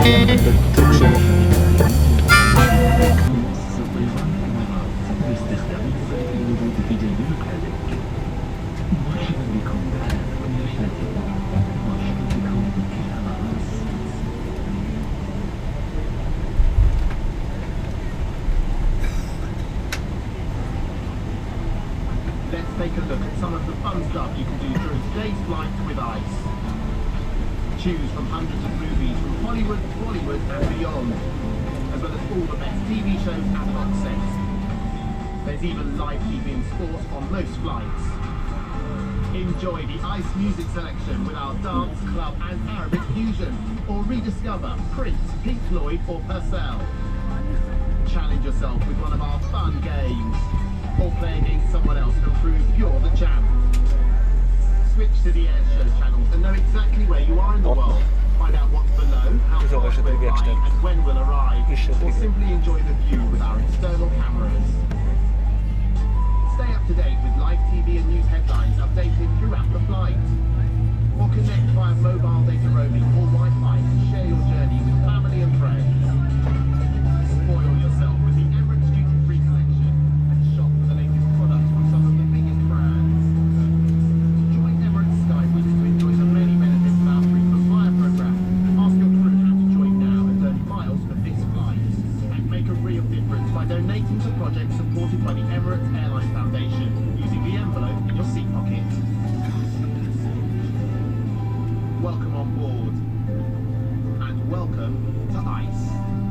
Çok şey. Let's take a look at some of the fun stuff you can do during today's flight with ICE. Choose from hundreds of movies from Hollywood, Bollywood and beyond, as well as all the best TV shows and box sets. There's even live TV and sport on most flights. Enjoy the ICE music selection with our dance, club and Arabic fusion, or rediscover Prince, Pink Floyd or Purcell. Challenge yourself with one of our fun games, or play against someone else and prove you're the champ. Switch to the airshow channels and know exactly where you are in the world. Find out what's below, how far Zobacz, we're jak flying and when we'll arrive, Jeszcze or trywiek. simply enjoy the view with our external cameras. Stay up to date with live TV and news headlines updated throughout the flight. Or connect via mobile data roaming or Wi-Fi to share your journey with family and friends. Spoil yourself with the Emirates duty-free collection and shop for the latest products from some of the biggest brands. Join Emirates Skyweek to enjoy the many benefits of our frequent flyer program. Ask your crew how to join now and earn miles for this flight. And make a real difference by donating to projects supported by the Emirates Airline Foundation using the envelope in your seat pocket. Welcome on board. And welcome to ICE.